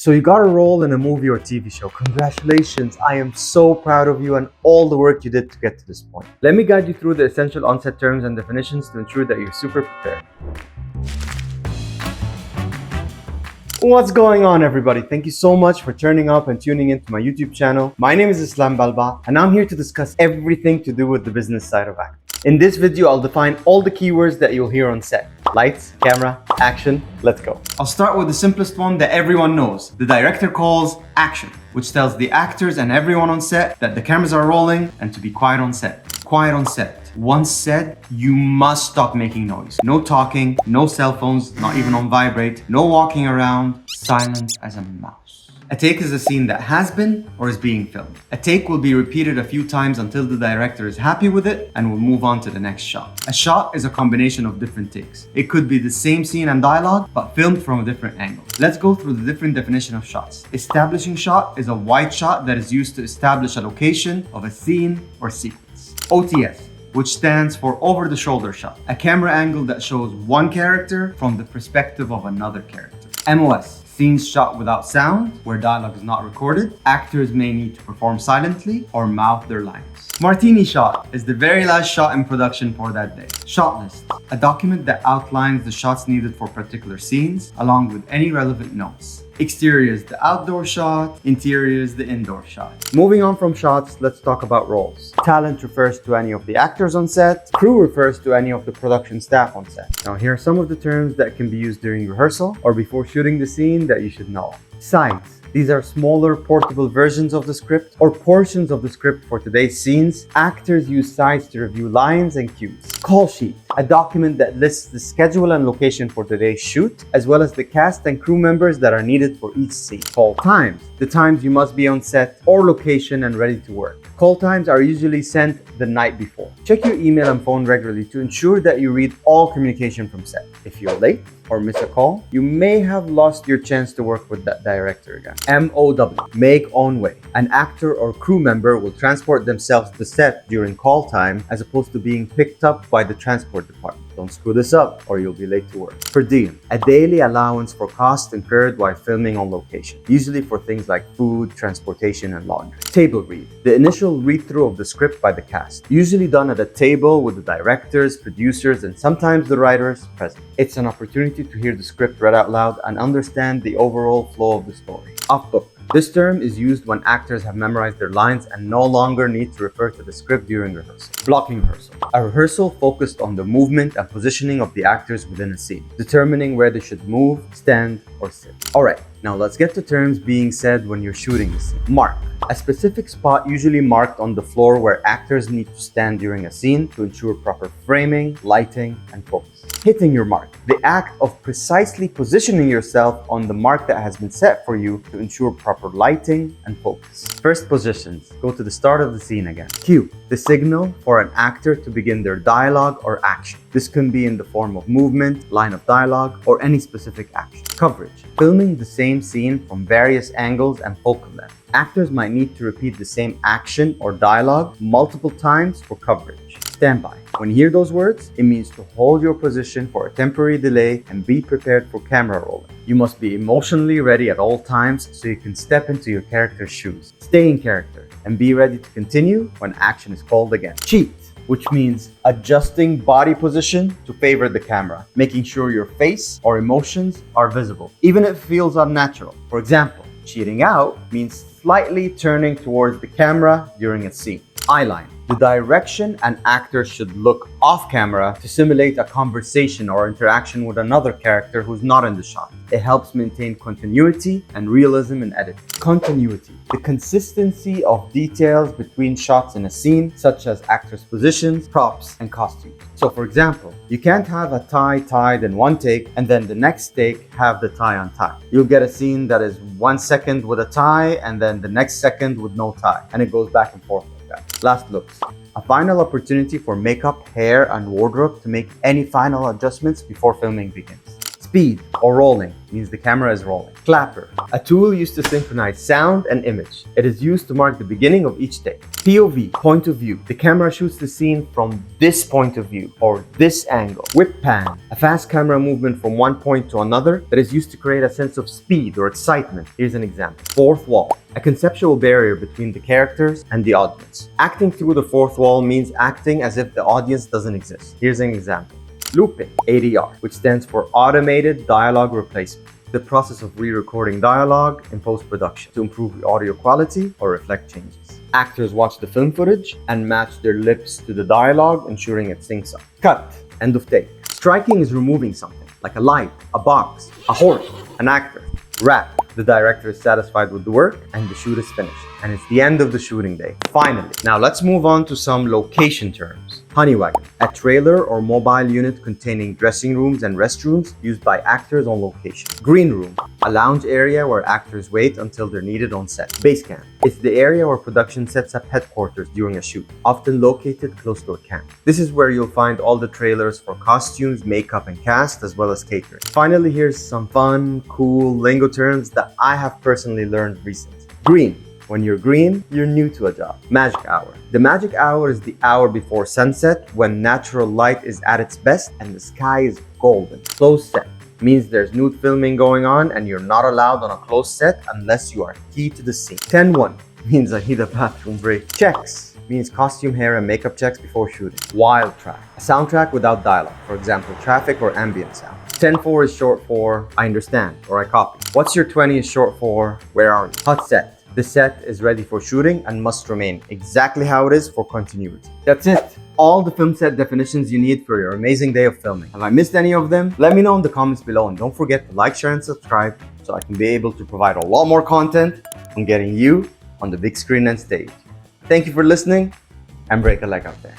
So you got a role in a movie or TV show. Congratulations. I am so proud of you and all the work you did to get to this point. Let me guide you through the essential on-set terms and definitions to ensure that you're super prepared. What's going on, everybody? Thank you so much for turning up and tuning into my YouTube channel. My name is Islam Balba and I'm here to discuss everything to do with the business side of acting. In this video, I'll define all the keywords that you'll hear on set. Lights, camera, action, let's go. I'll start with the simplest one that everyone knows. The director calls action, which tells the actors and everyone on set that the cameras are rolling and to be quiet on set. Quiet on set. Once said, you must stop making noise. No talking, no cell phones, not even on vibrate, no walking around, silent as a mouse. A take is a scene that has been or is being filmed. A take will be repeated a few times until the director is happy with it and will move on to the next shot. A shot is a combination of different takes. It could be the same scene and dialogue, but filmed from a different angle. Let's go through the different definition of shots. Establishing shot is a wide shot that is used to establish a location of a scene or sequence. OTS, which stands for over the shoulder shot, a camera angle that shows one character from the perspective of another character. MOS, scenes shot without sound, where dialogue is not recorded. Actors may need to perform silently or mouth their lines. Martini shot is the very last shot in production for that day. Shot list, a document that outlines the shots needed for particular scenes, along with any relevant notes. Exterior is the outdoor shot, interior is the indoor shot. Moving on from shots, let's talk about roles. Talent refers to any of the actors on set. Crew refers to any of the production staff on set. Now here are some of the terms that can be used during rehearsal or before shooting the scene that you should know. Sides. These are smaller portable versions of the script or portions of the script for today's scenes. Actors use sides to review lines and cues. Call sheet, a document that lists the schedule and location for today's shoot, as well as the cast and crew members that are needed for each scene. Call times, the times you must be on set or location and ready to work. Call times are usually sent the night before. Check your email and phone regularly to ensure that you read all communication from set. If you're late or miss a call, you may have lost your chance to work with that director again. MOW, make own way. An actor or crew member will transport themselves to set during call time as opposed to being picked up by the transport department. Don't screw this up or you'll be late to work. Per diem, a daily allowance for costs incurred while filming on location, usually for things like food, transportation, and laundry. Table read, the initial read-through of the script by the cast, usually done at a table with the directors, producers, and sometimes the writers present. It's an opportunity to hear the script read out loud and understand the overall flow of the story. Off book. This term is used when actors have memorized their lines and no longer need to refer to the script during rehearsal. Blocking rehearsal. A rehearsal focused on the movement and positioning of the actors within a scene, determining where they should move, stand, or sit. Alright, now let's get to terms being said when you're shooting the scene. Mark. A specific spot usually marked on the floor where actors need to stand during a scene to ensure proper framing, lighting, and focus. Hitting your mark. The act of precisely positioning yourself on the mark that has been set for you to ensure proper lighting and focus. First positions. Go to the start of the scene again. Cue. The signal for an actor to begin their dialogue or action. This can be in the form of movement, line of dialogue, or any specific action. Coverage. Filming the same scene from various angles and focal length. Actors might need to repeat the same action or dialogue multiple times for coverage. Standby. When you hear those words, it means to hold your position for a temporary delay and be prepared for camera rolling. You must be emotionally ready at all times so you can step into your character's shoes. Stay in character and be ready to continue when action is called again. Cheat, which means adjusting body position to favor the camera, making sure your face or emotions are visible, even if it feels unnatural. For example, cheating out means slightly turning towards the camera during a scene. Eyeline. The direction an actor should look off camera to simulate a conversation or interaction with another character who's not in the shot. It helps maintain continuity and realism in editing. Continuity. The consistency of details between shots in a scene, such as actors' positions, props, and costumes. So for example, you can't have a tie tied in one take and then the next take have the tie untied. You'll get a scene that is 1 second with a tie and then the next second with no tie, and it goes back and forth. Last looks. A final opportunity for makeup, hair, and wardrobe to make any final adjustments before filming begins. Speed or rolling means the camera is rolling. Clapper, a tool used to synchronize sound and image. It is used to mark the beginning of each take. POV, point of view. The camera shoots the scene from this point of view or this angle. Whip pan, a fast camera movement from one point to another that is used to create a sense of speed or excitement. Here's an example. Fourth wall, a conceptual barrier between the characters and the audience. Acting through the fourth wall means acting as if the audience doesn't exist. Here's an example. Looping, ADR, which stands for Automated Dialogue Replacement. The process of re-recording dialogue in post-production to improve the audio quality or reflect changes. Actors watch the film footage and match their lips to the dialogue, ensuring it syncs up. Cut, end of take. Striking is removing something, like a light, a box, a horse, an actor. Wrap, the director is satisfied with the work and the shoot is finished. And it's the end of the shooting day. Finally, now let's move on to some location terms. Honey wagon, a trailer or mobile unit containing dressing rooms and restrooms used by actors on location. Green room, a lounge area where actors wait until they're needed on set. Base camp, it's the area where production sets up headquarters during a shoot, often located close to a camp. This is where you'll find all the trailers for costumes, makeup, and cast, as well as catering. Finally, here's some fun, cool lingo terms that I have personally learned recently. Green. When you're green, you're new to a job. Magic hour. The magic hour is the hour before sunset when natural light is at its best and the sky is golden. Closed set means there's nude filming going on and you're not allowed on a closed set unless you are key to the scene. 10-1 means I need a bathroom break. Checks means costume, hair, and makeup checks before shooting. Wild track. A soundtrack without dialogue, for example, traffic or ambient sound. 10-4 is short for I understand or I copy. What's your 20 is short for where are you? Hot set. The set is ready for shooting and must remain exactly how it is for continuity. That's it. All the film set definitions you need for your amazing day of filming. Have I missed any of them? Let me know in the comments below and don't forget to like, share, and subscribe so I can be able to provide a lot more content on getting you on the big screen and stage. Thank you for listening and break a leg out there.